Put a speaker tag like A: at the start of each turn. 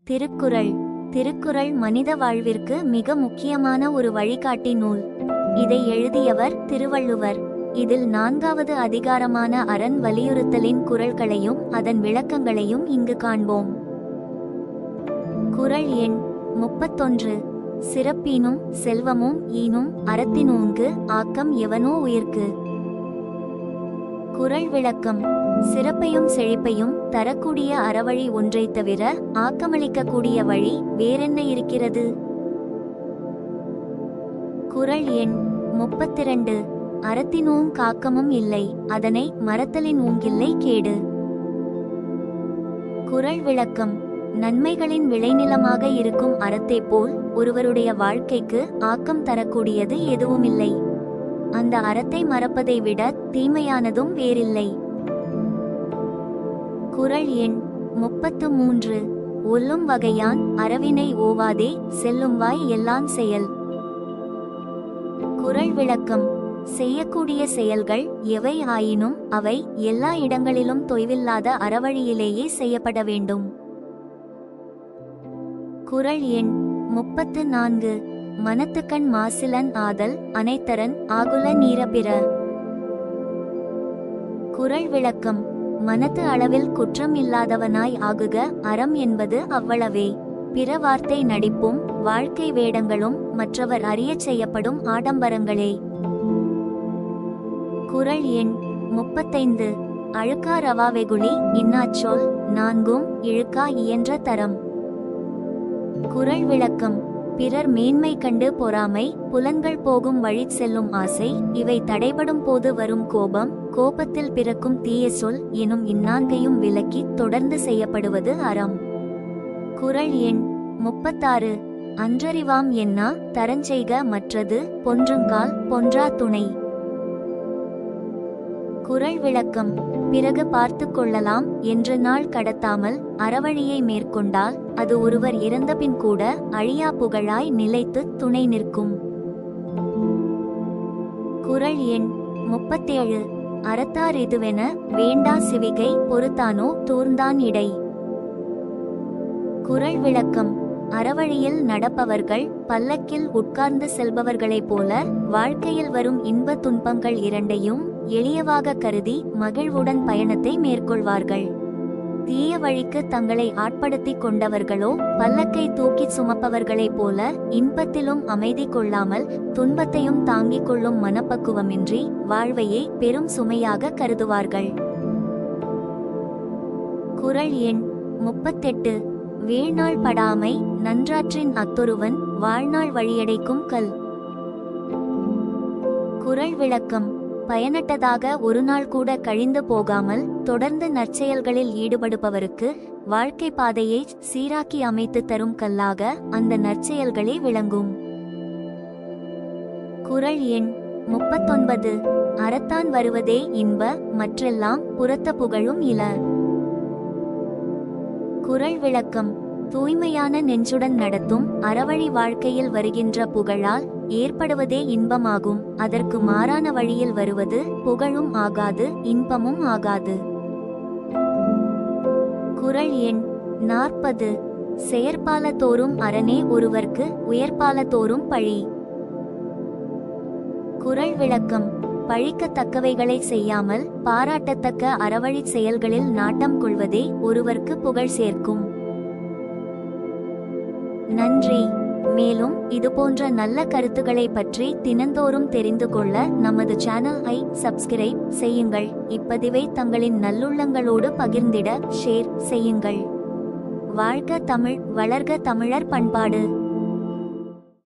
A: திருக்குறள். திருக்குறள் மனித வாழ்விற்கு மிக முக்கியமான ஒரு வழிகாட்டி நூல். இதை எழுதியவர் திருவள்ளுவர். இதில் 4வது அதிகாரமான அரண் வலியுறுத்தலின் குறள்களையும் அதன் விளக்கங்களையும் இங்கு காண்போம். குறள் எண் 31. சிறப்பினும் செல்வமும் ஈனும் அறத்தினூங்கு ஆக்கம் எவனோ உயிர்க்கு. குறள் விளக்கம். சிறப்பையும் செழிப்பையும் தரக்கூடிய அறவழி ஒன்றைத் தவிர ஆக்கமளிக்கக்கூடிய வழி வேறென்ன இருக்கிறது? குறள் எண் 32. அறத்தினூங் காக்கமும் இல்லை, அதனை மறத்தலின் ஊங்கில்லை கேடு. குறள் விளக்கம். நன்மைகளின் விளைநிலமாக இருக்கும் அறத்தை போல் ஒருவருடைய வாழ்க்கைக்கு ஆக்கம் தரக்கூடியது எதுவுமில்லை. அந்த அறத்தை மறப்பதை விட தீமையானதும் வேறில்லை. குறள் எண் 33. ஒல்லும் வகையான் அறவினை ஓவாதே, செல்லும் வாய் எல்லான் செயல். குறள் விளக்கம். செய்யக்கூடிய செயல்கள் எவை ஆயினும் அவை எல்லா இடங்களிலும் தொய்வில்லாத அறவழியிலேயே செய்யப்பட வேண்டும். குறள் எண் 34. மனத்துக்கண் மாசிலன் ஆதல் அனைத்தரன் ஆகுல நீர பிற. குறள் விளக்கம். மனத்து அளவில் குற்றம் இல்லாதவனாய் ஆகுக, அறம் என்பது அவ்வளவே. பிற வார்த்தை நடிப்பும் வாழ்க்கை வேடங்களும் மற்றவர் அறியச் செய்யப்படும் ஆடம்பரங்களே. குறள் எண் 35. அழுக்கா ரவாவெகுளி இன்னாச்சொல் நான்கும் இழுக்கா இயன்ற தரம். குறள் விளக்கம். பிறர் மேன்மை கண்டு பொறாமை, புலன்கள் போகும் வழி செல்லும் ஆசை, இவை தடைபடும் போது வரும் கோபம், கோபத்தில் பிறக்கும் தீய சொல் எனும் இந்நான்கையும் விலக்கி தொடர்ந்து செய்யப்படுவது அறம். குறள் எண் 36. அன்றறிவாம் என்னா தரஞ்செய்க மற்றது பொன்றுங்கால் பொன்றா துணை. குறள் விளக்கம். பிறகு பார்த்து கொள்ளலாம் என்ற நாள் கடத்தாமல் அறவழியை மேற்கொண்டால் அது ஒருவர் இறந்தபின் கூட அழியா புகழாய் நிலைத்து துணை நிற்கும். குறள் எண் 37. அறத்தார் இதுவென வேண்டா சிவிகை பொறுத்தானோ தூர்ந்தான் இடை. குறள் விளக்கம். அறவழியில் நடப்பவர்கள் பல்லக்கில் உட்கார்ந்து செல்பவர்களைப் போல வாழ்க்கையில் வரும் இன்ப துன்பங்கள் இரண்டையும் எளியவாக கருதி மகிழ்வுடன் பயணத்தை மேற்கொள்வார்கள். தீய வழிக்கு தங்களை ஆட்படுத்திக் கொண்டவர்களோ பல்லக்கை தூக்கி சுமப்பவர்களைப் போல இன்பத்திலும் அமைதி கொள்ளாமல் துன்பத்தையும் தாங்கிக் கொள்ளும் மனப்பக்குவமின்றி வாழ்வையே பெரும் சுமையாக கருதுவார்கள். குறள் எண் 38. வீழ்நாள் படாமை நன்றாற்றின் அத்தொருவன் வாழ்நாள் வழியடைக்கும் கல். குறள் விளக்கம். பயனற்றதாக ஒரு நாள் கூட கழிந்து போகாமல் தொடர்ந்து நற்செயல்களில் ஈடுபடுபவருக்கு வாழ்க்கை பாதையை சீராக்கி அமைத்து தரும் கல்லாக அந்த நற்செயல்களே விளங்கும். குறள் எண் 39. அறத்தான் வருவதே இன்ப, மற்றெல்லாம் புறத்த புகழும் இல. குறள் விளக்கம். தூய்மையான நெஞ்சுடன் நடத்தும் அறவழி வாழ்க்கையில் வருகின்ற புகழால் ஏற்படுவதே இன்பமாகும். அதற்கு மாறான வழியில் வருவது புகழும் ஆகாது இன்பமும் ஆகாது. குறள் எண் 40. செயற்பால தோறும் அரணே ஒருவர்க்கு உயர்பால தோறும் பழி. குறள் விளக்கம். பழிக்கத்தக்கவைகளை செய்யாமல் பாராட்டத்தக்க அறவழி செயல்களில் நாட்டம் கொள்வதே ஒருவர்க்கு புகழ் சேர்க்கும். நன்றி. மேலும் இதுபோன்ற நல்ல கருத்துக்களை பற்றி தினந்தோறும் தெரிந்து கொள்ள நமது சேனலை சப்ஸ்கிரைப் செய்யுங்கள். இப்பதிவை தங்களின் நல்லுள்ளங்களோடு பகிர்ந்திட ஷேர் செய்யுங்கள். வாழ்க தமிழ், வளர்க தமிழர் பண்பாடு.